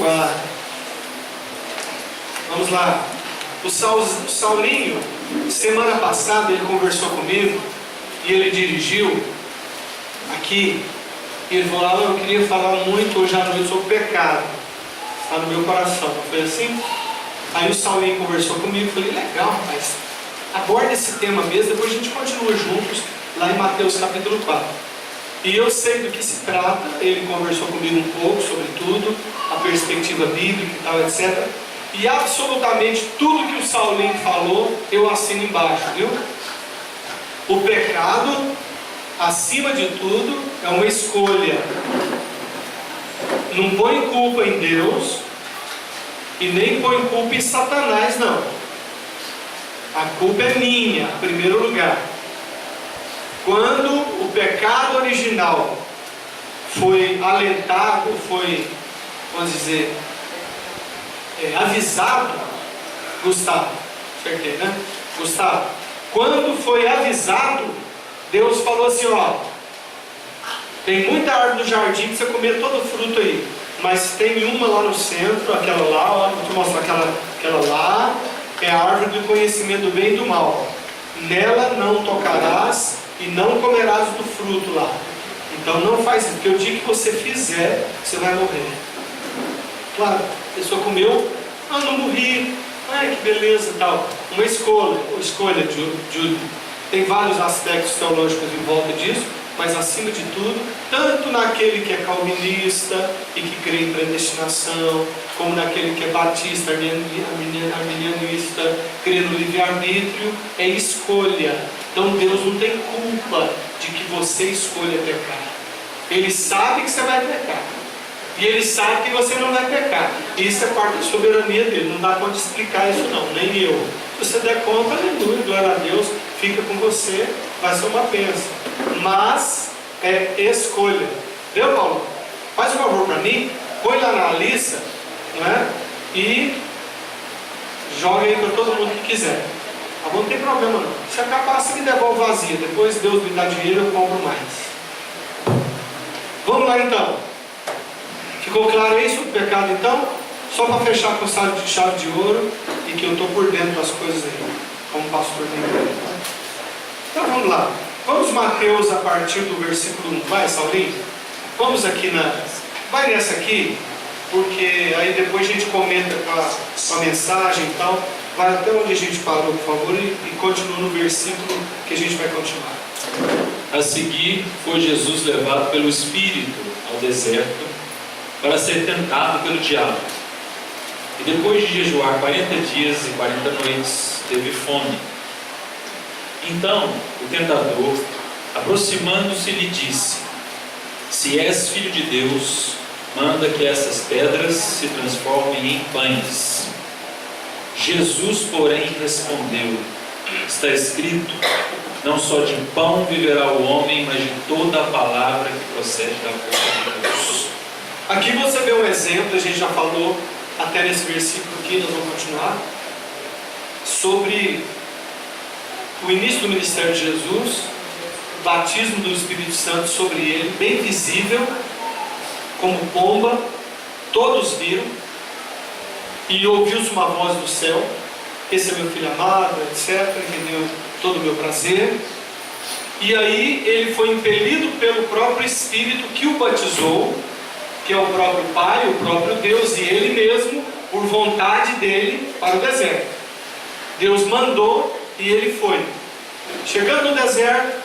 4. Vamos lá. O Saulinho, semana passada, ele conversou comigo e ele dirigiu aqui. E ele falou: eu queria falar muito hoje à noite sobre pecado. Está no meu coração. Não foi assim? Aí o Saulinho conversou comigo e falei: legal, rapaz, aborda esse tema mesmo, depois a gente continua juntos lá em Mateus capítulo 4. E eu sei do que se trata. Ele conversou comigo um pouco sobre tudo, a perspectiva bíblica e tal, etc. E absolutamente tudo que o Saulinho falou, eu assino embaixo, viu? O pecado, acima de tudo, é uma escolha. Não põe culpa em Deus e nem põe culpa em Satanás, não. A culpa é minha, em primeiro lugar. Quando o pecado original foi alentado, foi, vamos dizer, avisado, Gustavo, certeza, né? Gustavo, quando foi avisado, Deus falou assim: ó, tem muita árvore no jardim para você comer todo o fruto aí, mas tem uma lá no centro, aquela lá, ó, vou te mostrar aquela lá, é a árvore do conhecimento do bem e do mal. Nela não tocarás e não comerás do fruto lá. Então não faz isso, porque o dia que você fizer, você vai morrer. Claro, a pessoa comeu, não morri, ai que beleza, tal. Uma escolha, Júlio. Tem vários aspectos teológicos em volta disso, mas acima de tudo, tanto naquele que é calvinista e que crê em predestinação, como naquele que é batista, arminianista, crê no livre-arbítrio, é escolha. Então Deus não tem culpa de que você escolha pecar. Ele sabe que você vai pecar. E Ele sabe que você não vai pecar. Isso é parte da soberania dele. Não dá conta de explicar isso não, nem eu. Se você der conta, aleluia, glória a Deus, fica com você, vai ser uma bênção. Mas é escolha. Viu, Paulo? Faz um favor para mim, põe lá na lista, não é? E joga aí para todo mundo que quiser. Tá bom? Não tem problema não. Se acabar, você me devolve vazia. Depois Deus me dá dinheiro, eu compro mais. Vamos lá então. Ficou claro aí sobre o pecado então? Só para fechar com chave de ouro e que eu estou por dentro das coisas aí, como pastor da igreja. Então vamos lá. Vamos Mateus a partir do versículo 1. Vai, Saulinho? Vamos aqui vai nessa aqui, porque aí depois a gente comenta com a mensagem e tal. Vai até onde a gente parou, por favor, e continua no versículo que a gente vai continuar. A seguir, foi Jesus levado pelo Espírito ao deserto para ser tentado pelo diabo. E depois de jejuar 40 dias e 40 noites, teve fome. Então o tentador, aproximando-se, lhe disse: se és filho de Deus, manda que essas pedras se transformem em pães. Jesus, porém, respondeu: está escrito, não só de pão viverá o homem, mas de toda a palavra que procede da boca de Deus. Aqui você vê um exemplo, a gente já falou até nesse versículo aqui, nós vamos continuar, sobre o início do ministério de Jesus, o batismo do Espírito Santo sobre ele, bem visível, como pomba, todos viram, e ouviu-se uma voz do céu: esse é meu filho amado, etc., que deu todo o meu prazer. E aí ele foi impelido pelo próprio Espírito que o batizou, que é o próprio Pai, o próprio Deus, e ele mesmo, por vontade dele, para o deserto. Deus mandou e ele foi. Chegando no deserto,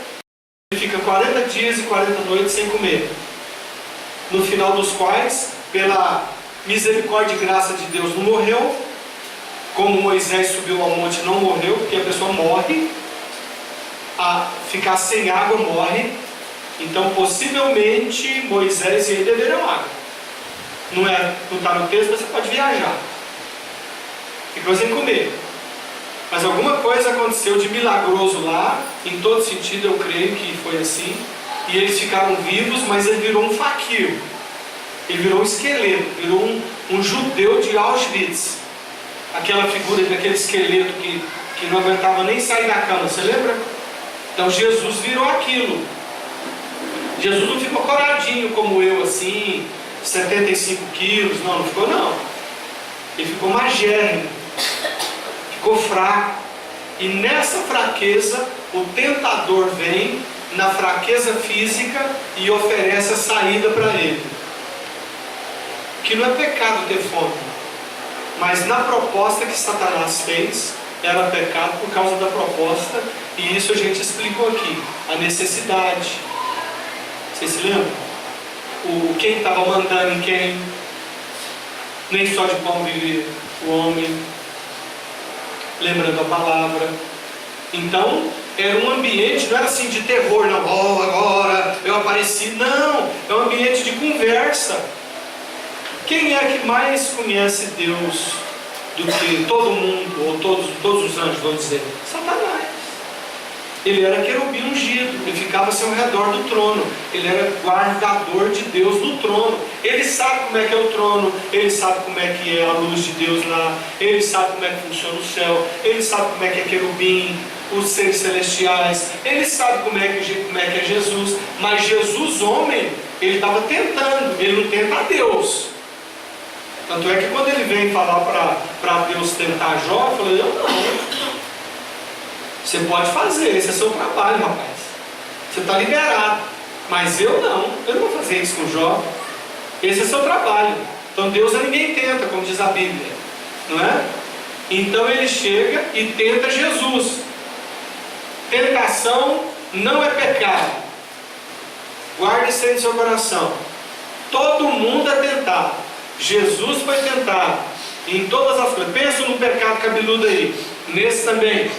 ele fica 40 dias e 40 noites sem comer, no final dos quais, pela misericórdia e graça de Deus, não morreu. Como Moisés subiu ao monte, não morreu, porque a pessoa morre, a ficar sem água morre. Então possivelmente Moisés e ele beberam água. Não está no texto, mas você pode viajar, ficou sem comer. Mas alguma coisa aconteceu de milagroso lá, em todo sentido eu creio que foi assim. E eles ficaram vivos, mas ele virou um faquir. Ele virou um esqueleto, virou um judeu de Auschwitz. Aquela figura daquele esqueleto que não aguentava nem sair da cama, você lembra? Então Jesus virou aquilo. Jesus não ficou coradinho como eu assim, 75 quilos, não ficou não. Ele ficou magérrimo, ficou fraco. E nessa fraqueza, o tentador vem na fraqueza física e oferece a saída para ele. Que não é pecado ter fome, mas na proposta que Satanás fez, era pecado por causa da proposta, e isso a gente explicou aqui, a necessidade. Vocês se lembram? Quem estava mandando em quem? Nem só de pão vive o homem. Lembrando a palavra. Então, era um ambiente, não era assim de terror, não, oh, agora eu apareci. Não, é um ambiente de conversa. Quem é que mais conhece Deus do que todo mundo, ou todos os anjos, vamos dizer? Satanás. Ele era querubim ungido, ele ficava assim ao redor do trono, ele era guardador de Deus no trono. Ele sabe como é que é o trono, ele sabe como é que é a luz de Deus lá, ele sabe como é que funciona o céu, ele sabe como é que é querubim, os seres celestiais, ele sabe como é que é Jesus. Mas Jesus, homem, ele estava tentando, ele não tenta a Deus. Tanto é que quando ele vem falar para Deus tentar Jó, eu falei, eu não. Você pode fazer, esse é seu trabalho, rapaz. Você está liberado. Mas eu não vou fazer isso com Jó. Esse é seu trabalho. Então Deus a ninguém tenta, como diz a Bíblia, não é? Então ele chega e tenta Jesus. Tentação não é pecado. Guarde isso aí no seu coração. Todo mundo é tentado. Jesus foi tentado em todas as coisas. Pensa no pecado cabeludo aí. Nesse também.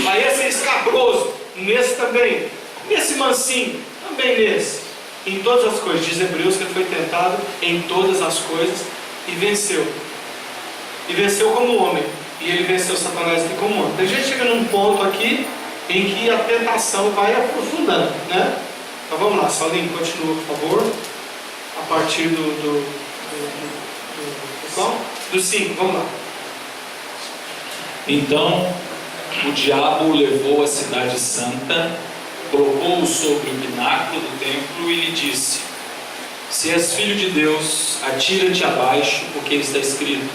Aí esse escabroso, nesse também. Nesse mansinho, também nesse. Em todas as coisas. Diz Hebreus que ele foi tentado em todas as coisas e venceu. E venceu como homem. E ele venceu Satanás aqui como homem. Então a gente chega num ponto aqui em que a tentação vai aprofundando, né? Então vamos lá, Saulinho, continua, por favor. A partir do 5, vamos lá. Então o diabo o levou à cidade santa, colocou-o sobre o pináculo do templo e lhe disse: se és filho de Deus, atira-te abaixo, porque está escrito: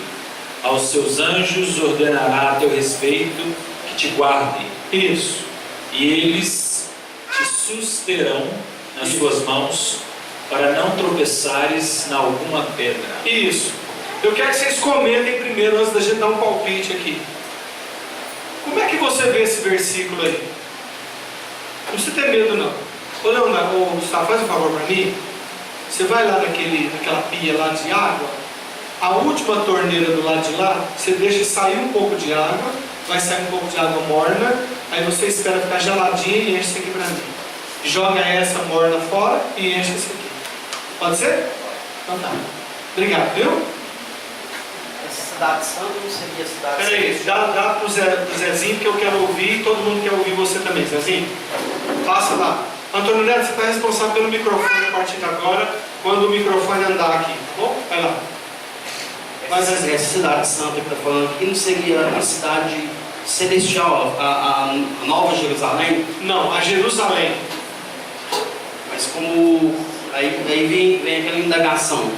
aos seus anjos ordenará a teu respeito que te guardem. Isso. E eles te susterão nas suas mãos, para não tropeçares na alguma pedra. Isso. Eu quero que vocês comentem primeiro, antes da gente dar um palpite aqui. Como é que você vê esse versículo aí? Não precisa ter medo não. Ô Leonardo, Gustavo, faz um favor para mim. Você vai lá naquela pia lá de água, a última torneira do lado de lá, você deixa sair um pouco de água, vai sair um pouco de água morna, aí você espera ficar geladinha e enche isso aqui para mim. Joga essa morna fora e enche isso aqui. Pode ser? Então tá. Obrigado, viu? Cidade Santa não seria Cidade Santa? Peraí, dá pro Zezinho, que eu quero ouvir e todo mundo quer ouvir você também. Zezinho, passa lá. Antônio Neto, você está responsável pelo microfone a partir de agora, quando o microfone andar aqui, tá bom? Vai lá. Mas essa Cidade Santa que está falando aqui não seria a cidade celestial, a Nova Jerusalém? Não, a Jerusalém. Mas como... Aí vem aquela indagação.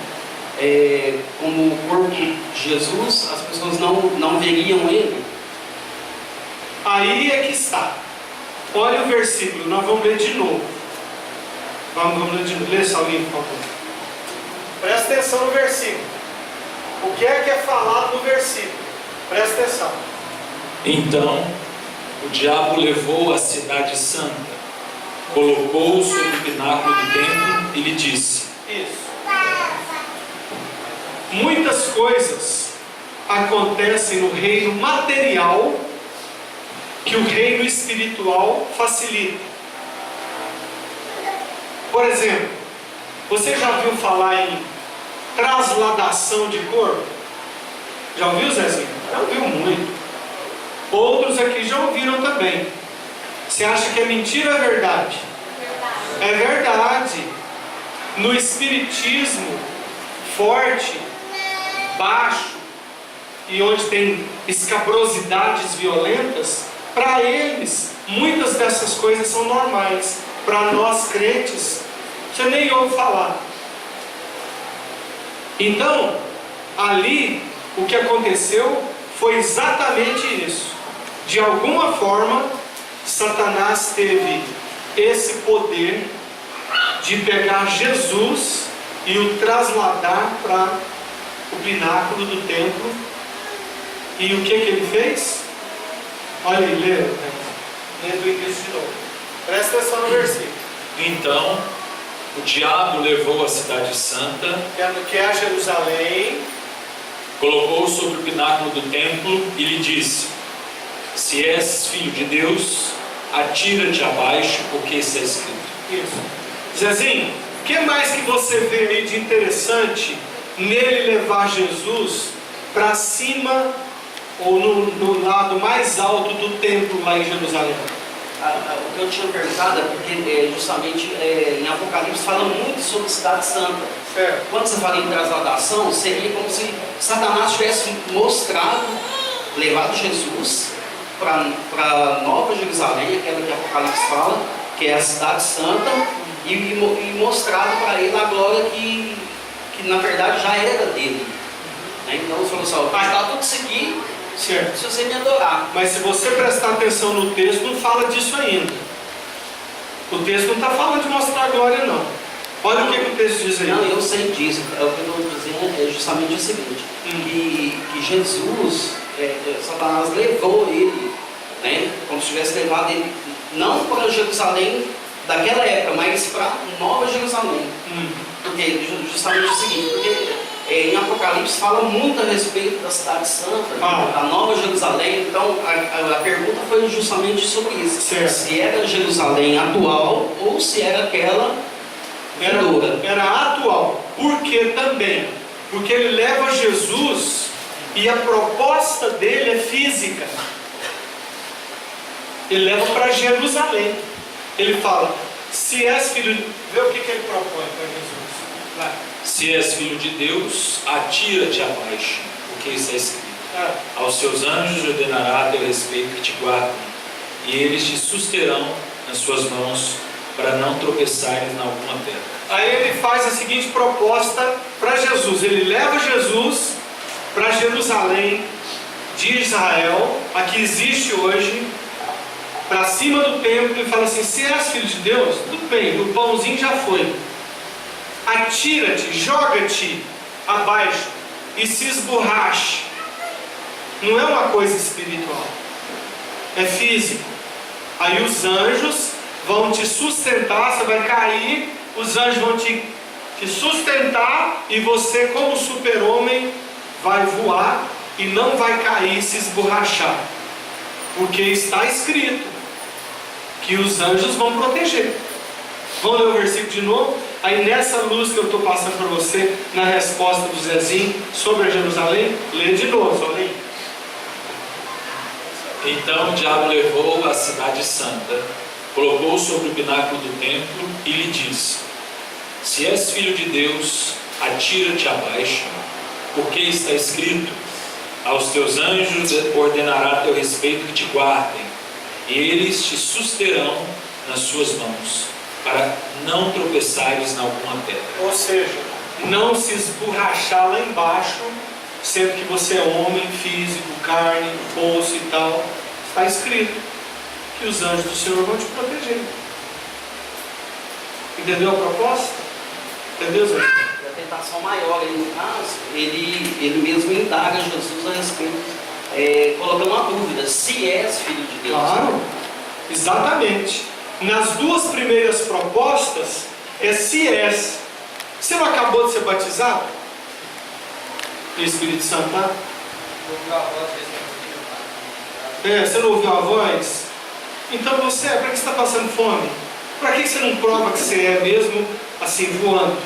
Como o corpo de Jesus, as pessoas não veriam ele. Aí é que está. Olha o versículo, nós vamos ler de novo. Vamos ler de novo. Lê, Saulinho, por favor. Presta atenção no versículo. O que é falado no versículo? Presta atenção. Então o diabo levou a cidade santa, colocou-o sobre o pináculo do templo e lhe disse: Isso. Muitas coisas acontecem no reino material que o reino espiritual facilita. Por exemplo, você já ouviu falar em transladação de corpo? Já ouviu, Zezinho? Já ouviu muito. Outros aqui já ouviram também. Você acha que é mentira ou é verdade? É verdade. No espiritismo forte, baixo e onde tem escabrosidades violentas, para eles muitas dessas coisas são normais. Para nós crentes, você nem ouve falar. Então, ali, o que aconteceu foi exatamente isso. De alguma forma, Satanás teve esse poder de pegar Jesus e o trasladar para o pináculo do templo. E o que ele fez? Olha aí, lê do início de novo. Presta atenção no versículo. Então, o diabo levou a cidade santa, Que é Jerusalém, colocou sobre o pináculo do templo e lhe disse: se és filho de Deus, atira-te abaixo, porque está escrito. isso. Zezinho, o que mais que você vê aí de interessante nele levar Jesus para cima ou no lado mais alto do templo lá em Jerusalém? O que eu tinha perguntado é porque justamente em Apocalipse fala muito sobre Cidade Santa. Certo. Quando você fala em trasladação, seria como se Satanás tivesse levado Jesus para Nova Jerusalém, aquela que Apocalipse fala, que é a Cidade Santa, e mostrado para ele a glória que na verdade já era dele. Né? Então ele falou assim: vai dar tudo isso aqui, Certo. se você me adorar. Mas se você prestar atenção no texto, não fala disso ainda. O texto não está falando de mostrar a glória, não. Olha o que o texto diz aí. Não, eu sei disso. O que eu estou dizendo é justamente o seguinte: que Jesus, Satanás levou ele, né, como se tivesse levado ele, não para Jerusalém daquela época, mas para Nova Jerusalém. Porque justamente o seguinte, porque em Apocalipse fala muito a respeito da Cidade Santa, da Nova Jerusalém. Então a pergunta foi justamente sobre isso: certo. Se era Jerusalém atual ou se era aquela vindoura. Era atual. Por que também? Porque ele leva Jesus e a proposta dele é física. Ele leva para Jerusalém. Ele fala: se és filho de... Vê o que ele propõe para Jesus. Vai. Se és filho de Deus, atira-te abaixo, porque está escrito: aos seus anjos ordenará a teu respeito que te guardem, e eles te susterão nas suas mãos, para não tropeçares na alguma pedra. Aí ele faz a seguinte proposta para Jesus. Ele leva Jesus para Jerusalém de Israel, a que existe hoje, para cima do templo, e fala assim: se és filho de Deus, tudo bem, o pãozinho já foi. Atira-te, joga-te abaixo e se esborrache. Não é uma coisa espiritual, é físico. Aí os anjos vão te sustentar, você vai cair, os anjos vão te sustentar, e você, como super-homem, vai voar e não vai cair e se esborrachar, porque está escrito que os anjos vão proteger. Vamos ler o versículo de novo? Aí nessa luz que eu estou passando para você, na resposta do Zezinho sobre a Jerusalém, lê de novo, só lê. Então o diabo levou a cidade santa, colocou sobre o pináculo do templo e lhe disse: se és filho de Deus, atira-te abaixo, porque está escrito: aos teus anjos ordenará a teu respeito que te guardem, e eles te susterão nas suas mãos, para não tropeçares na alguma pedra. Ou seja, não se esborrachar lá embaixo, sendo que você é homem, físico, carne, osso e tal. Está escrito que os anjos do Senhor vão te proteger. Entendeu a proposta? Entendeu, Zé? A tentação maior aí no caso, ele mesmo indaga Jesus a respeito, colocando uma dúvida: se és filho de Deus. Claro, exatamente. Nas duas primeiras propostas é se és. Você não acabou de ser batizado? O Espírito Santo, tá? Você não ouviu a voz? Então você, para que você está passando fome? Para que você não prova que você é mesmo assim, voando?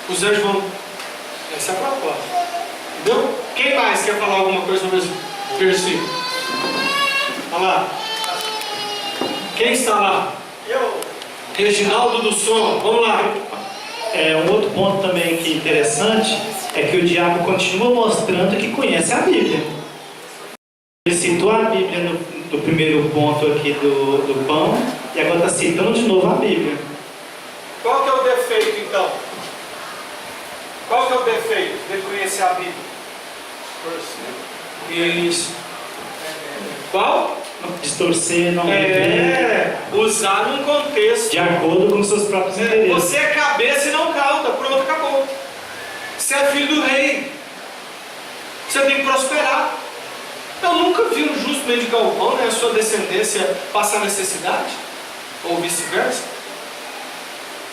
Os anjos vão... Essa é a proposta. Entendeu? Quem mais quer falar alguma coisa sobre esse versículo? Olha lá. Quem está lá? Eu. Reginaldo do Som. Vamos lá. Um outro ponto também que é interessante é que o diabo continua mostrando que conhece a Bíblia. Ele citou a Bíblia no primeiro ponto aqui do pão, e agora está citando de novo a Bíblia. Qual que é o defeito então? Qual que é o defeito de conhecer a Bíblia? Isso. Qual? Distorcer, não Usar num contexto de acordo com seus próprios interesses. Você é cabeça e não cauda, pronto, acabou. Você é filho do rei, você tem que prosperar. Eu nunca vi um justo mendigar o pão, né? A sua descendência passar necessidade, ou vice-versa.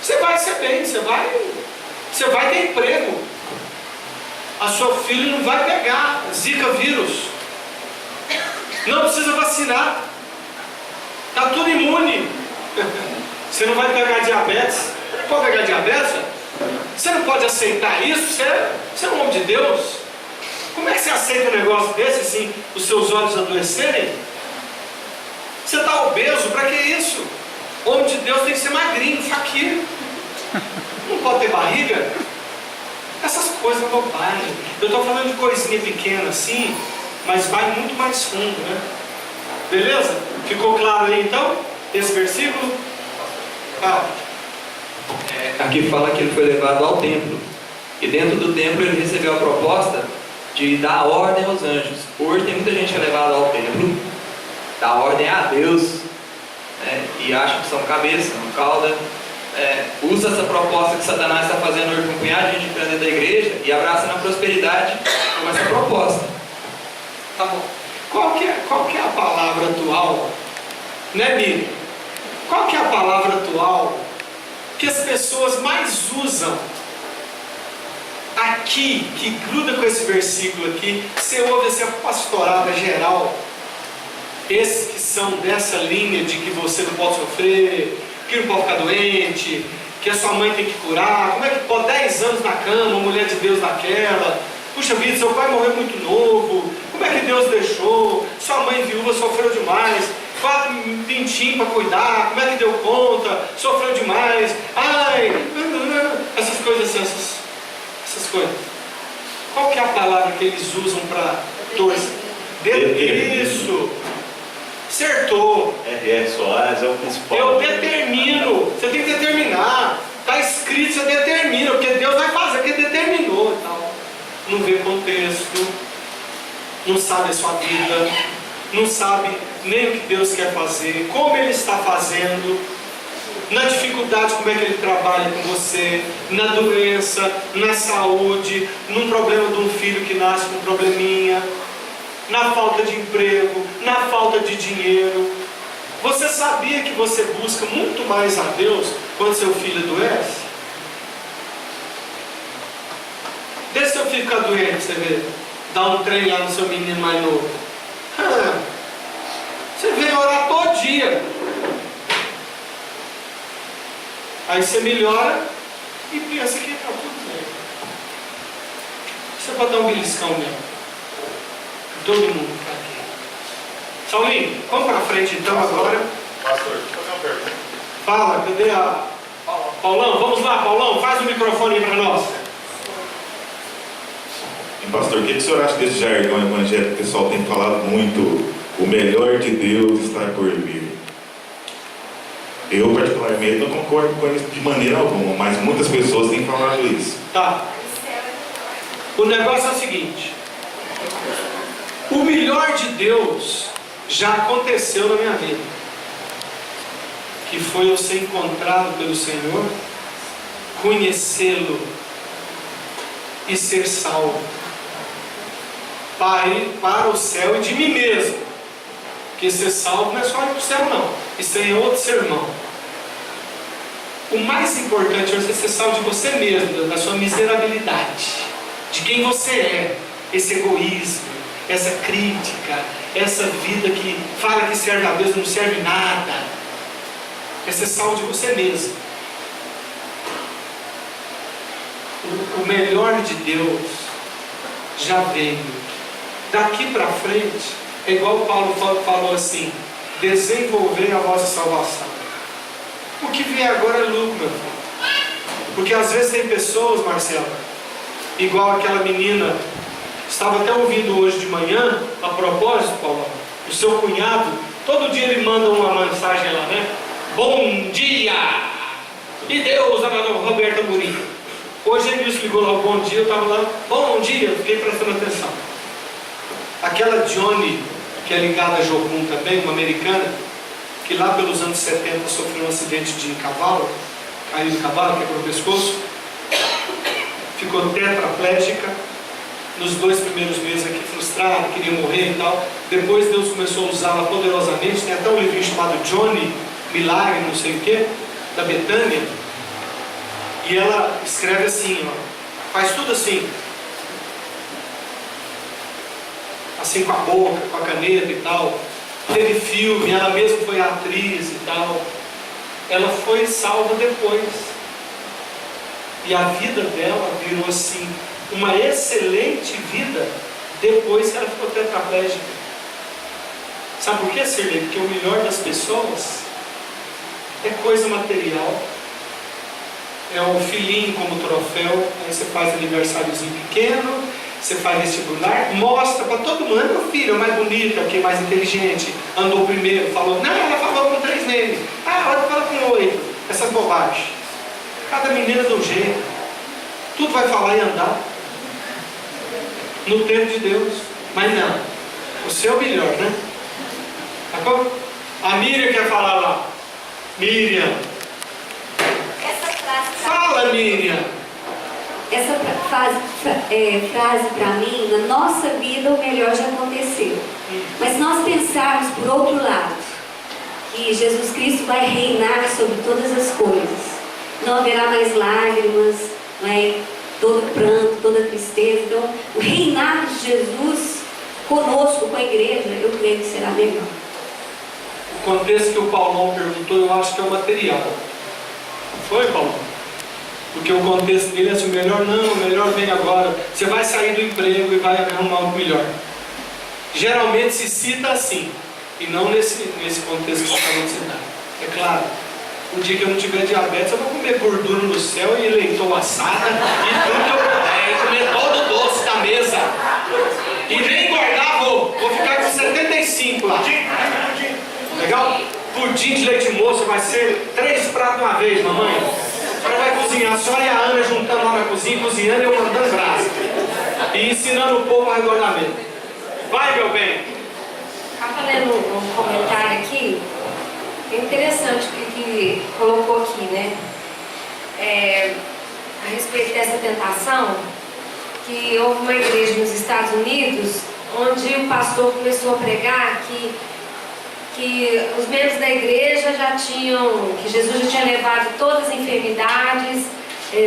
Você vai ser bem, você vai ter emprego. A sua filha não vai pegar Zika vírus. Não precisa vacinar. Está tudo imune. Você não vai pegar diabetes. Você não pode pegar diabetes? Você não pode aceitar isso? Você é um homem de Deus. Como é que você aceita um negócio desse assim, os seus olhos adoecerem? Você está obeso, para que isso? Homem de Deus tem que ser magrinho, faquinho. Não pode ter barriga. Essas coisas é bobagem. Eu estou falando de coisinha pequena assim, mas vai muito mais fundo, né? Beleza? Ficou claro aí então? Esse versículo? Aqui fala que ele foi levado ao templo. E dentro do templo ele recebeu a proposta de dar ordem aos anjos. Hoje tem muita gente que é levada ao templo, dá ordem a Deus, né? E acha que são cabeça, não cauda. Usa essa proposta que Satanás está fazendo hoje com um punhado de gente dentro da igreja e abraça na prosperidade com essa proposta. Tá bom. Qual que é a palavra atual? Né, Miriam? Qual que é a palavra atual que as pessoas mais usam aqui, que gruda com esse versículo aqui? Você ouve essa pastorada geral, esses que são dessa linha de que você não pode sofrer, que não pode ficar doente, que a sua mãe tem que curar. Como é que pode 10 anos na cama, uma mulher de Deus daquela? Puxa vida, seu pai morreu muito novo. Como é que Deus deixou? Sua mãe viúva sofreu demais. 4 pintinhos para cuidar. Como é que deu conta? Sofreu demais. Ai, essas coisas, essas coisas. Qual que é a palavra que eles usam para torcer? Isso. Acertou. Soares é o principal. Eu determino. Você tem que determinar. Está escrito, você determina. Porque Deus vai fazer, porque determinou. Então, não vê contexto, não sabe a sua vida, não sabe nem o que Deus quer fazer, como Ele está fazendo, na dificuldade, como é que Ele trabalha com você, na doença, na saúde, num problema de um filho que nasce com um probleminha, na falta de emprego, na falta de dinheiro. Você sabia que você busca muito mais a Deus quando seu filho adoece? Deixa seu filho ficar doente, você vê. Dá um trem lá no seu menino mais novo. Você vem orar todo dia. Aí você melhora e pensa que está tudo bem. Isso é para dar um beliscão mesmo. Todo mundo está aqui. Saulinho, vamos para frente então agora. Pastor, deixa eu fazer uma pergunta. Fala, cadê a... Paulão, vamos lá, Paulão, faz o microfone aí para nós. Pastor, o que o senhor acha desse jargão evangélico que o pessoal tem falado muito? O melhor de Deus está por vir. Eu, particularmente, não concordo com isso de maneira alguma, mas muitas pessoas têm falado isso. Tá. O negócio é o seguinte: o melhor de Deus já aconteceu na minha vida, que foi eu ser encontrado pelo Senhor, conhecê-lo e ser salvo para ir para o céu e de mim mesmo. Porque ser salvo não é só ir para o céu, não. Isso aí é outro sermão. O mais importante é você ser salvo de você mesmo, da sua miserabilidade, de quem você é, esse egoísmo, essa crítica, essa vida que fala que serve a Deus e não serve nada. É ser salvo de você mesmo. O melhor de Deus já veio. Daqui para frente, é igual Paulo falou assim: desenvolver a vossa salvação. O que vier agora é lucro, meu filho. Porque às vezes tem pessoas, Marcelo, igual aquela menina, estava até ouvindo hoje de manhã, a propósito, Paulo, o seu cunhado, todo dia ele manda uma mensagem lá, né? Bom dia! E Deus, a Roberta Murim. Hoje ele me ligou lá, bom dia, eu estava lá, bom dia, eu fiquei prestando atenção. Aquela Johnny, que é ligada a Jocum também, uma americana, que lá pelos anos 70 sofreu um acidente de cavalo, caiu de cavalo, quebrou o pescoço, ficou tetraplégica, nos 2 primeiros meses aqui frustrada, queria morrer e tal. Depois Deus começou a usá-la poderosamente, tem até um livrinho chamado Johnny, Milagre, não sei o que, da Betânia, e ela escreve assim, ó, faz tudo assim com a boca, com a caneta e tal. Teve filme, ela mesma foi atriz e tal. Ela foi salva depois, e a vida dela virou assim uma excelente vida depois que ela ficou tetraplégica. Sabe por quê, Sirley? Porque o melhor das pessoas é coisa material, é o filhinho como troféu. Aí você faz aniversáriozinho pequeno, você faz vestibular, mostra para todo mundo: meu filho é mais bonito, é mais inteligente, andou primeiro, falou, não, ela falou com 3 meses, ela fala com 8, essas bobagens. Cada menina de um jeito, tudo vai falar e andar no tempo de Deus. Mas não, o seu melhor, né? Tá bom? A Miriam quer falar lá. Miriam, Essa frase fala, Miriam. Essa frase para mim, na nossa vida o melhor já aconteceu. Mas se nós pensarmos por outro lado, que Jesus Cristo vai reinar sobre todas as coisas, não haverá mais lágrimas, não é? Todo pranto, toda tristeza. Então, o reinado de Jesus conosco, com a igreja, eu creio que será melhor. O contexto que o Paulão perguntou, eu acho que é o material. Foi, Paulão? Porque o contexto dele é assim: melhor não, o melhor vem agora. Você vai sair do emprego e vai arrumar algo melhor. Geralmente se cita assim, e não nesse contexto que você acabou de citar. É claro, o dia que eu não tiver diabetes, eu vou comer gordura no céu e leitão assada e tudo que eu puder, e comer todo o doce da mesa. E nem engordar, vou ficar com 75 lá. Legal? Pudim de leite moço vai ser 3 pratos de uma vez, mamãe. A senhora vai cozinhar, a senhora e a Ana juntando lá na cozinha, cozinhando e eu mandando brasa. E ensinando o povo a regulamento. Vai, meu bem. Estava lendo um comentário aqui, é interessante o que colocou aqui, né? A respeito dessa tentação, que houve uma igreja nos Estados Unidos, onde o pastor começou a pregar que os membros da igreja que Jesus já tinha levado todas as enfermidades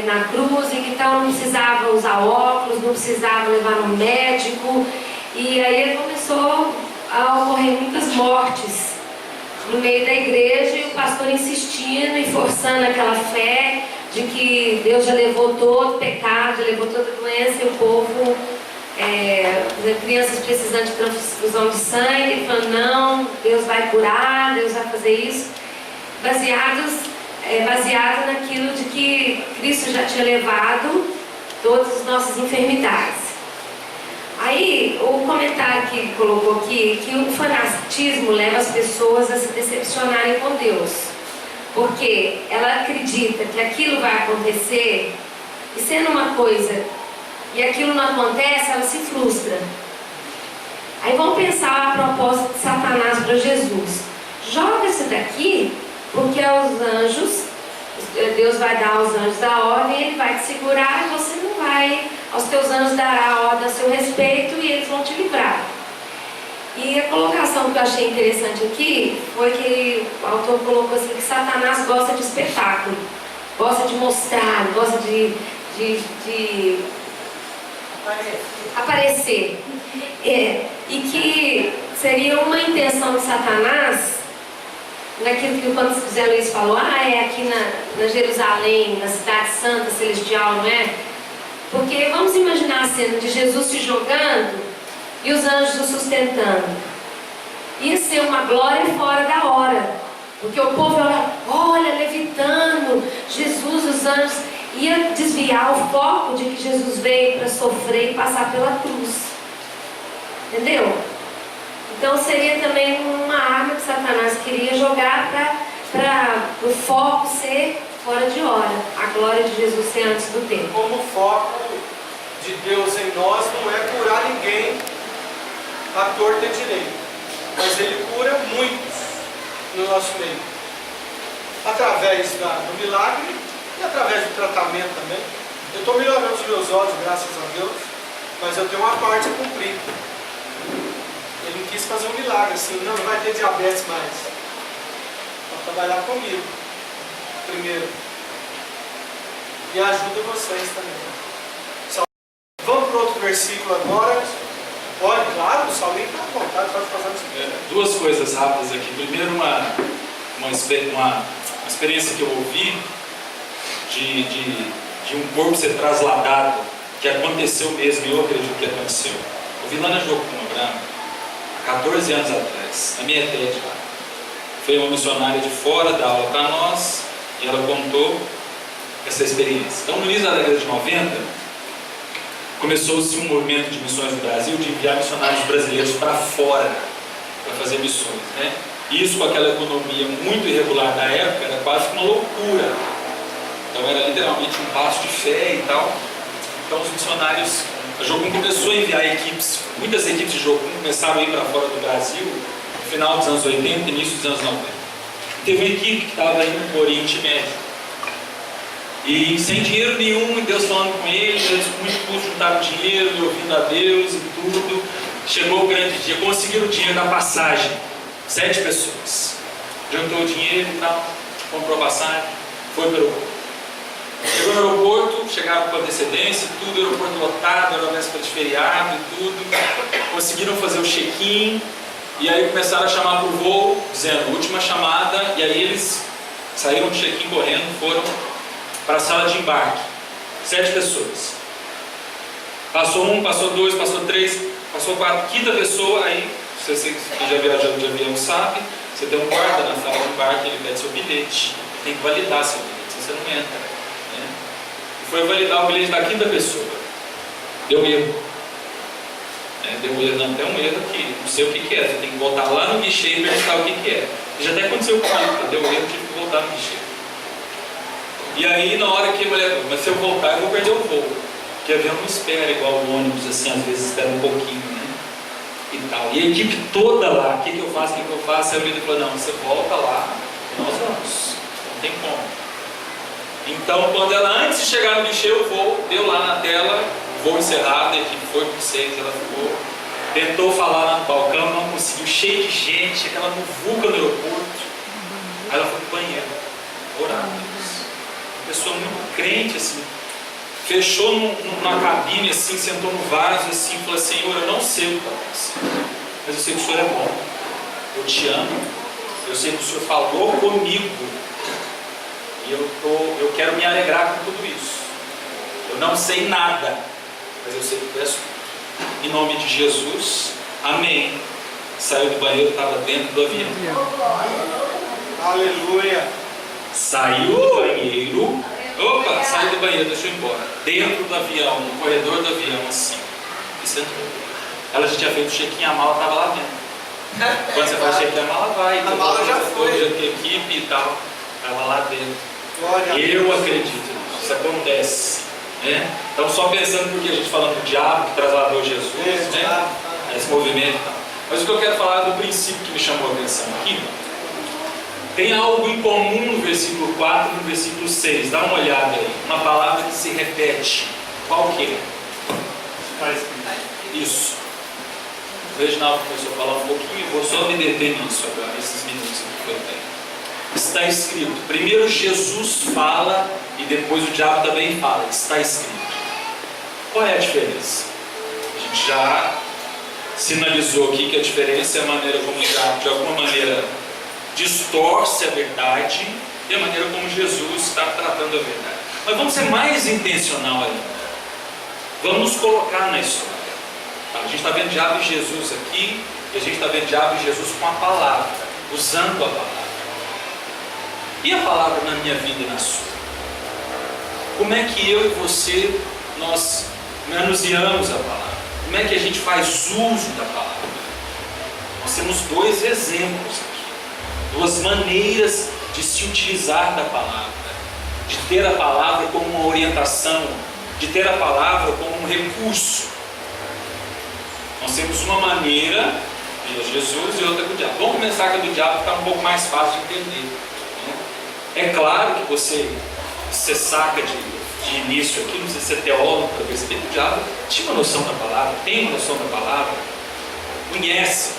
na cruz, e que então não precisava usar óculos, não precisava levar no médico. E aí começou a ocorrer muitas mortes no meio da igreja, e o pastor insistindo e forçando aquela fé de que Deus já levou todo o pecado, já levou toda a doença, e o povo, crianças precisando de transfusão de sangue, ele falando: não, Deus vai curar, Deus vai fazer isso, baseado naquilo de que Cristo já tinha levado todas as nossas enfermidades. Aí, o comentário que colocou aqui, que o fanatismo leva as pessoas a se decepcionarem com Deus, porque ela acredita que aquilo vai acontecer, e sendo uma coisa, e aquilo não acontece, ela se frustra. Aí vamos pensar a proposta de Satanás para Jesus: joga-se daqui, porque aos anjos, Deus vai dar aos anjos a ordem, ele vai te segurar, e você não vai, aos teus anjos dará a ordem a seu respeito, e eles vão te livrar. E a colocação que eu achei interessante aqui foi que o autor colocou assim, que Satanás gosta de espetáculo, gosta de mostrar, gosta de aparecer. E que seria uma intenção de Satanás, naquilo que quando José Luiz falou, é aqui na Jerusalém, na cidade santa, celestial, não é? Porque vamos imaginar a cena de Jesus se jogando e os anjos o sustentando. Ia ser uma glória fora da hora, porque o povo olha levitando, Jesus, os anjos, ia desviar o foco de que Jesus veio para sofrer e passar pela cruz. Entendeu? Então seria também uma arma que Satanás queria jogar para o foco ser fora de hora, a glória de Jesus ser antes do tempo. Como o foco de Deus em nós não é curar ninguém à torta e direito, mas Ele cura muitos no nosso meio, através do milagre e através do tratamento também. Eu estou melhorando os meus olhos, graças a Deus, mas eu tenho uma parte a cumprir. Ele não quis fazer um milagre assim, não vai ter diabetes mais. Vai trabalhar comigo primeiro. E ajuda vocês também. Vamos para outro versículo agora. Pode, claro, o Saulinho está à vontade, pode fazer isso. Duas coisas rápidas aqui. Primeiro, uma experiência que eu ouvi de um corpo ser trasladado, que aconteceu mesmo, e eu acredito que aconteceu. Eu vi lá na Jocuma Branco, há 14 anos atrás, na minha TED lá. Foi uma missionária de fora dar aula para nós, e ela contou essa experiência. Então, no início da década de 90, começou-se um movimento de missões no Brasil de enviar missionários brasileiros para fora para fazer missões, né? Isso com aquela economia muito irregular da época era quase uma loucura. Então era literalmente um passo de fé e tal. Então os missionários, a Jocum começou a enviar equipes, muitas equipes de Jocum começaram a ir para fora do Brasil no final dos anos 80 início dos anos 90. Teve uma equipe que estava indo para o Oriente Médio. E sem dinheiro nenhum, e Deus falando com eles com muito custo juntaram dinheiro, ouvindo a Deus e tudo. Chegou o grande dia, conseguiram o dinheiro da passagem. 7 pessoas. Juntou o dinheiro e tal, comprou a passagem, foi para o aeroporto. Chegou no aeroporto, chegaram com antecedência, tudo, aeroporto lotado, era véspera de feriado e tudo. Conseguiram fazer o check-in, e aí começaram a chamar para o voo, dizendo, última chamada, e aí eles saíram do check-in correndo, foram para a sala de embarque. 7 pessoas. Passou 1, passou 2, passou 3, passou 4, quinta pessoa, aí, você que já viajou de avião sabe, você tem um guarda na sala de embarque, ele pede seu bilhete, tem que validar seu bilhete, senão você não entra. Né? E foi validar o bilhete da quinta pessoa. Deu erro. Deu erro, não, tem um erro aqui, não sei o que é, você tem que voltar lá no guichê e perguntar o que é. E já até aconteceu comigo, deu erro, tive que voltar no guichê. E aí, na hora que a mulher falou, mas se eu voltar, eu vou perder o voo. Porque o avião não espera igual o ônibus, assim, às vezes espera um pouquinho, né? E tal. E a equipe toda lá, o que eu faço, Aí o líder falou, não, você volta lá, e nós vamos. Não tem como. Então, quando ela, antes de chegar no guichê, o voo, deu lá na tela, voo encerrado, a equipe foi por 6, ela ficou. Tentou falar lá no balcão, não conseguiu, cheio de gente, aquela muvuca no aeroporto. Aí ela foi pro banheiro, orar. Pessoa muito crente, assim, fechou numa cabine, assim, sentou no vaso, assim, falou, Senhor, eu não sei o que está acontecendo, mas eu sei que o Senhor é bom, eu te amo, eu sei que o Senhor falou comigo, e eu quero me alegrar com tudo isso. Eu não sei nada, mas eu sei que tu és tudo. Em nome de Jesus, amém. Saiu do banheiro, estava dentro do avião. Aleluia. Saiu do banheiro, saiu do banheiro, deixa eu ir embora. Dentro do avião, no corredor do avião, assim. E sentou. Ela já tinha feito o check-in, a mala estava lá dentro. Quando você faz check-in, a mala vai. A mala já foi. Já tem equipe e tal. Estava lá dentro. Glória eu acredito nisso, isso acontece. Né? Então, só pensando porque a gente falando do diabo que trasladou Jesus, né? Esse movimento e tal. Mas o que eu quero falar é do princípio que me chamou a atenção aqui. Tem algo em comum no versículo 4 e no versículo 6. Dá uma olhada aí. Uma palavra que se repete. Qual que é? Isso. O Reginaldo começou a falar um pouquinho. Eu vou só me deter nisso agora, esses minutos que eu tenho. Está escrito. Primeiro Jesus fala e depois o diabo também fala. Está escrito. Qual é a diferença? A gente já sinalizou aqui que a diferença é a maneira como o diabo, de alguma maneira, distorce a verdade e a maneira como Jesus está tratando a verdade. Mas vamos ser mais intencional ainda. Vamos nos colocar na história. Tá? A gente está vendo diabo e Jesus aqui, e a gente está vendo diabo e Jesus com a palavra, usando a palavra. E a palavra na minha vida e na sua? Como é que eu e você, nós manuseamos a palavra? Como é que a gente faz uso da palavra? Nós temos 2 exemplos aqui. 2 maneiras de se utilizar da palavra, de ter a palavra como uma orientação, de ter a palavra como um recurso. Nós temos uma maneira de Jesus e outra com o diabo. Vamos começar com a do diabo, ficar um pouco mais fácil de entender. É claro que você saca de início aqui, não precisa ser teólogo para perceber que o diabo tinha uma noção da palavra, tem uma noção da palavra, conhece,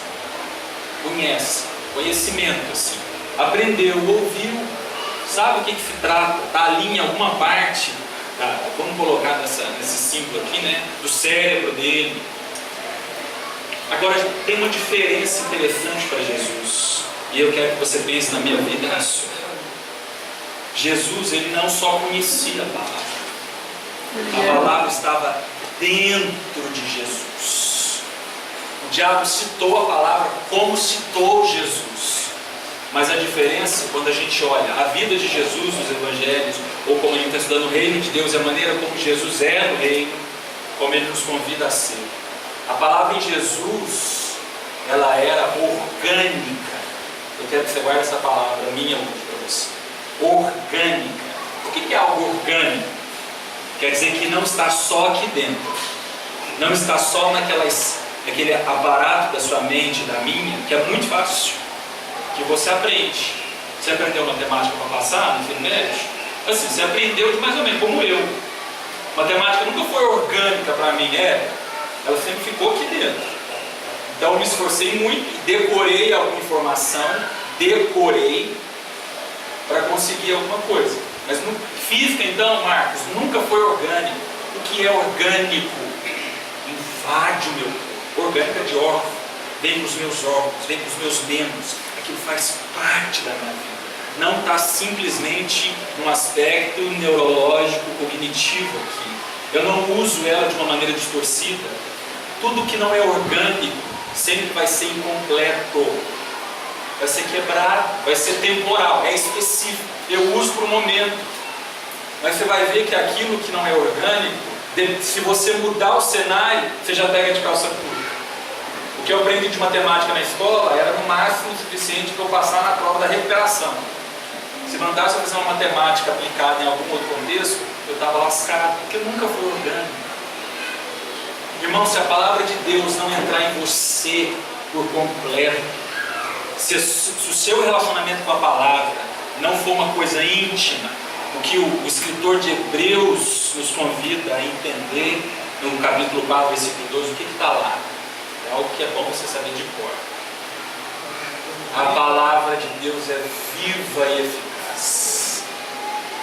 conhecimento, assim, aprendeu, ouviu, sabe o que se trata, está ali em alguma parte, vamos colocar nesse símbolo aqui, né, do cérebro dele. Agora, tem uma diferença interessante para Jesus, e eu quero que você pense na minha vida e na sua. Jesus, ele não só conhecia a palavra, a palavra estava dentro de Jesus. O diabo citou a palavra como citou Jesus. Mas a diferença, quando a gente olha a vida de Jesus nos evangelhos, ou como a gente está estudando o reino de Deus, a maneira como Jesus é no reino, como ele nos convida a ser. A palavra em Jesus, ela era orgânica. Eu quero que você guarde essa palavra minha hoje para você. Orgânica. O que é algo orgânico? Quer dizer que não está só aqui dentro, não está só naquele aparato da sua mente, da minha, que é muito fácil, que você aprende. Você aprendeu matemática para passar no ensino médio? Assim, você aprendeu de mais ou menos como eu. Matemática nunca foi orgânica para mim, ela sempre ficou aqui dentro. Então eu me esforcei muito, decorei alguma informação, para conseguir alguma coisa. Mas no física, então, Marcos, nunca foi orgânico. O que é orgânico? Invade o meu corpo. Orgânica de órgão. Vem para os meus órgãos, vem para os meus membros. Aquilo faz parte da minha vida. Não está simplesmente num aspecto neurológico, cognitivo aqui. Eu não uso ela de uma maneira distorcida. Tudo que não é orgânico sempre vai ser incompleto. Vai ser quebrado, vai ser temporal, é específico. Eu uso por um momento. Mas você vai ver que aquilo que não é orgânico, se você mudar o cenário, você já pega de calça curta. O que eu aprendi de matemática na escola era no máximo o suficiente para eu passar na prova da recuperação. Se mandasse eu fazer uma matemática aplicada em algum outro contexto, eu estava lascado, porque nunca foi orgânico. Irmão, se a palavra de Deus não entrar em você por completo, se o seu relacionamento com a palavra não for uma coisa íntima, o que o escritor de Hebreus nos convida a entender no capítulo 4, versículo 12, o que está lá? É algo que é bom você saber de cor. A palavra de Deus é viva e eficaz.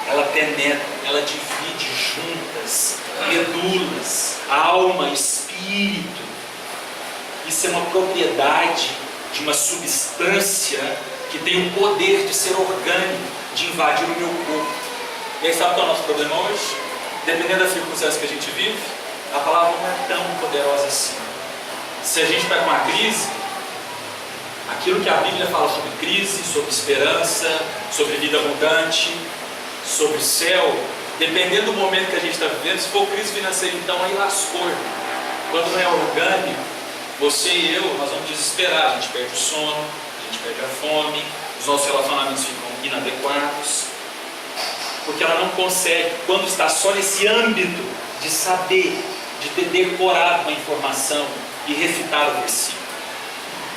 Ela penetra, ela divide juntas, medulas, alma, espírito. Isso é uma propriedade de uma substância que tem o poder de ser orgânico, de invadir o meu corpo. E aí sabe qual é o nosso problema hoje? Dependendo das circunstâncias que a gente vive, a palavra não é tão poderosa assim. Se a gente está com uma crise, aquilo que a Bíblia fala sobre crise, sobre esperança, sobre vida abundante, sobre céu, dependendo do momento que a gente está vivendo, se for crise financeira, então aí lascou. Quando não é orgânico, você e eu, nós vamos desesperar, a gente perde o sono, a gente perde a fome, os nossos relacionamentos ficam inadequados, porque ela não consegue, quando está só nesse âmbito de saber, de ter decorado uma informação e recitar o versículo.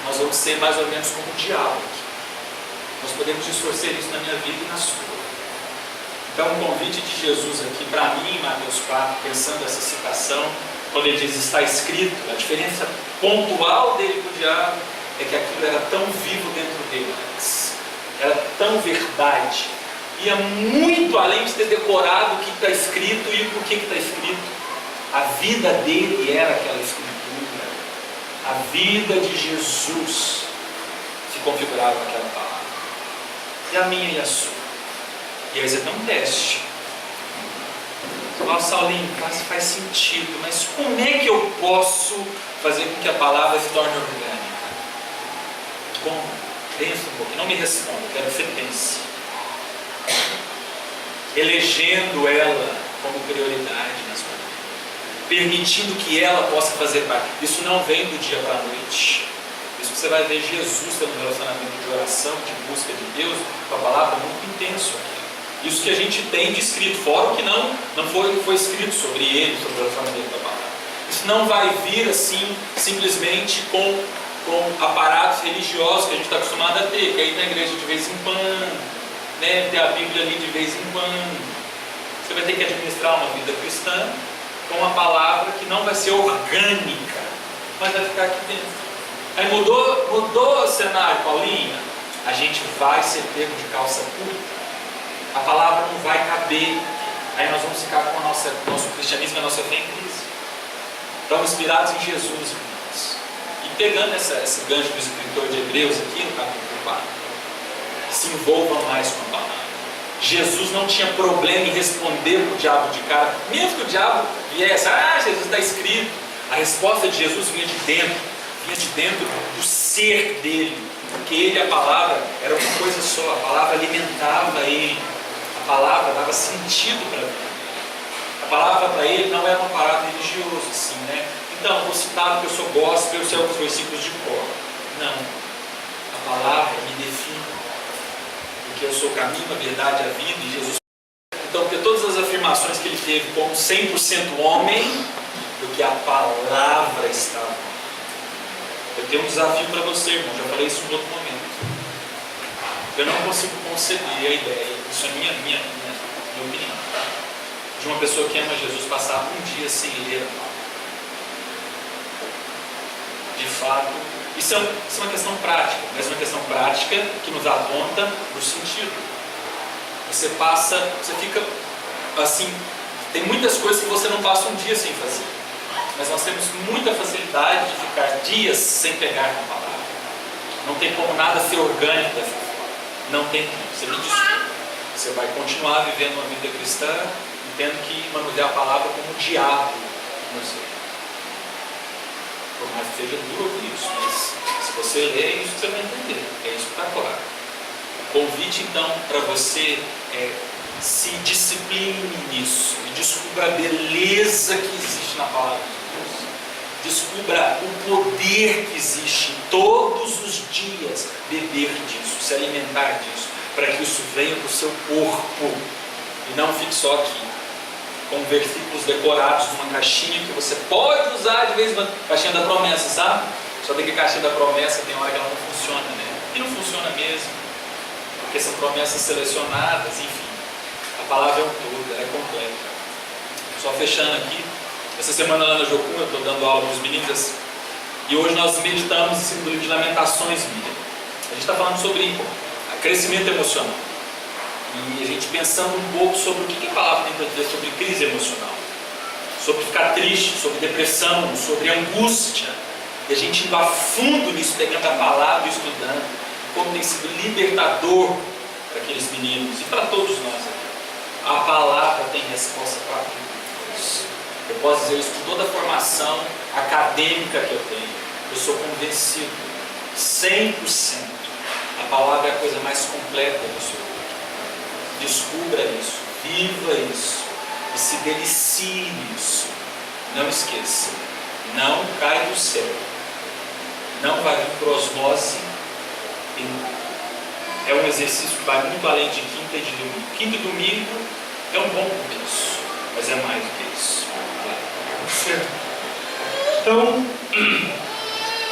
Nós vamos ser mais ou menos como o diálogo. Nós podemos distorcer isso na minha vida e na sua. Então, o convite de Jesus aqui para mim, em Mateus 4, pensando essa citação, quando ele diz está escrito, a diferença pontual dele com o diabo é que aquilo era tão vivo dentro dele, era tão verdade, ia muito além de ter decorado o que está escrito e o porquê que está escrito. A vida dele era aquela escritura, a vida de Jesus se configurava naquela palavra, e a minha e a sua. E aí você tem um teste. Nossa, Saulinho, faz sentido, mas como é que eu posso fazer com que a palavra se torne orgânica? Como? Pensa um pouquinho, não me responda, quero que você pense. Elegendo ela como prioridade na sua vida, permitindo que ela possa fazer parte. Isso não vem do dia para a noite. Por isso que você vai ver Jesus tendo um relacionamento de oração, de busca de Deus, com a palavra muito intenso aqui. Isso que a gente tem de escrito, fora o que não foi escrito sobre ele, sobre o relacionamento da palavra. Isso não vai vir assim, simplesmente com aparatos religiosos que a gente está acostumado a ter, que aí na igreja de vez em quando, né, ter a Bíblia ali de vez em quando. Você vai ter que administrar uma vida cristã com uma palavra que não vai ser orgânica, mas vai ficar aqui dentro. Aí mudou o cenário, Paulinha, a gente vai ser pego de calça curta. A palavra não vai caber. Aí nós vamos ficar com o nosso cristianismo e a nossa fé em Cristo. Estamos inspirados em Jesus, irmãos. E pegando esse gancho do escritor de Hebreus aqui no capítulo 4, se envolvam mais com a palavra. Jesus não tinha problema em responder para o diabo de cara, mesmo que o diabo viesse, Jesus está escrito. A resposta de Jesus vinha de dentro do ser dele, porque ele, a palavra, era uma coisa só, a palavra alimentava ele, a palavra dava sentido para ele. A palavra para ele não era um aparato religioso, assim, né? Então, vou citar porque eu sou gospel, eu sei alguns versículos de cor. Não, a palavra me define, porque eu sou o caminho, a verdade, a vida, e Jesus. Então, porque todas as afirmações que ele teve como 100% homem, porque a palavra estava. Eu tenho um desafio para você, irmão, já falei isso em outro momento. Eu não consigo conceber a ideia, isso é minha opinião, de uma pessoa que ama Jesus passar um dia sem ler a palavra. De fato, isso é uma questão prática, mas uma questão prática que nos aponta o sentido. Você fica assim, tem muitas coisas que você não passa um dia sem fazer, mas nós temos muita facilidade de ficar dias sem pegar na palavra. Não tem como nada ser orgânico dessa forma. Não tem como. Você me desculpa. Você vai continuar vivendo uma vida cristã, tendo que manusear a palavra como o diabo no seu. Por mais que seja duro ouvir isso, mas se você ler, é isso que você vai entender. É isso que está claro. O convite, então, para você é se discipline nisso e descubra a beleza que existe na palavra de Deus. Descubra o poder que existe em todos os dias beber disso, se alimentar disso, para que isso venha para o seu corpo e não fique só aqui, com versículos decorados numa caixinha que você pode usar de vez em quando. Caixinha da promessa, sabe? Só tem que a caixinha da promessa tem hora que ela não funciona, né? E não funciona mesmo, porque são promessas selecionadas, enfim. A palavra é um todo, ela é completa. Só fechando aqui, essa semana lá na Jocum eu estou dando aula para os meninos e hoje nós meditamos em cima do livro de Lamentações, Miriam. A gente está falando sobre crescimento emocional e a gente pensando um pouco sobre o que a palavra tem para dizer sobre crise emocional, sobre ficar triste, sobre depressão, sobre angústia, e a gente indo a fundo nisso, pegando a palavra e estudando como tem sido libertador para aqueles meninos e para todos nós aqui. A palavra tem resposta para tudo. Eu posso dizer isso com toda a formação acadêmica que eu tenho. Eu sou convencido, 100%. A palavra é a coisa mais completa do seu corpo. Descubra isso, viva isso e se delicie nisso. Não esqueça, não cai do céu, não vai vir por osmose. É um exercício que vai muito além de quinta e de domingo. Quinta e domingo é um bom começo, mas é mais do que isso. Certo. Então,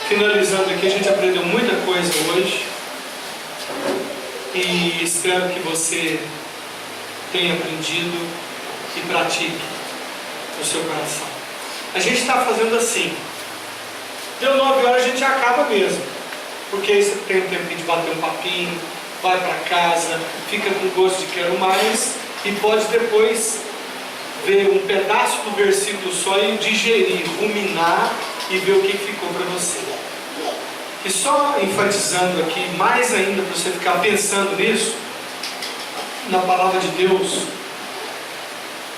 finalizando aqui, a gente aprendeu muita coisa hoje e espero que você tenha aprendido e pratique no seu coração. A gente está fazendo assim, deu 9 horas a gente acaba mesmo, porque aí você tem um tempinho de bater um papinho, vai para casa, fica com gosto de quero mais e pode depois ver um pedaço do versículo só e digerir, ruminar e ver o que ficou para você. E só enfatizando aqui, mais ainda para você ficar pensando nisso, na palavra de Deus,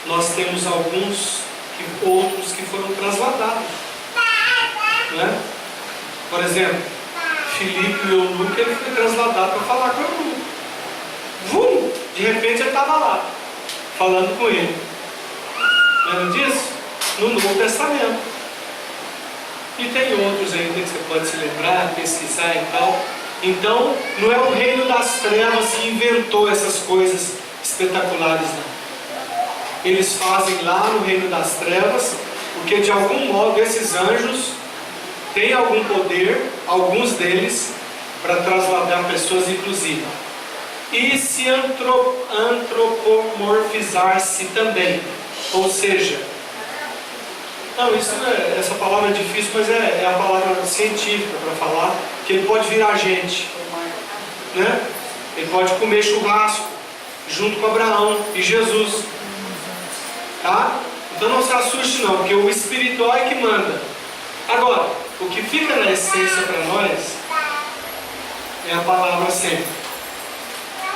nós temos outros que foram transladados, né? Por exemplo, Filipe, o eunuco, ele foi transladado para falar com o eunuco. De repente ele estava lá, falando com ele. Lembra disso? No Novo Testamento. E tem outros ainda que você pode se lembrar, pesquisar e tal. Então, não é o reino das trevas que inventou essas coisas espetaculares, não. Eles fazem lá no reino das trevas, porque de algum modo esses anjos têm algum poder, alguns deles, para trasladar pessoas inclusive. E se antropomorfizar-se também. Ou seja, não, essa palavra é difícil, mas é a palavra científica para falar, que ele pode virar gente, né? Ele pode comer churrasco junto com Abraão e Jesus, tá? Então não se assuste não, porque o espiritual é que manda. Agora, o que fica na essência para nós é a palavra sempre.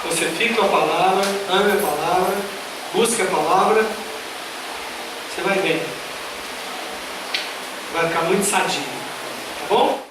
Você fica com a palavra, ame a palavra, busque a palavra, você vai bem. Vai ficar muito sadio, tá bom?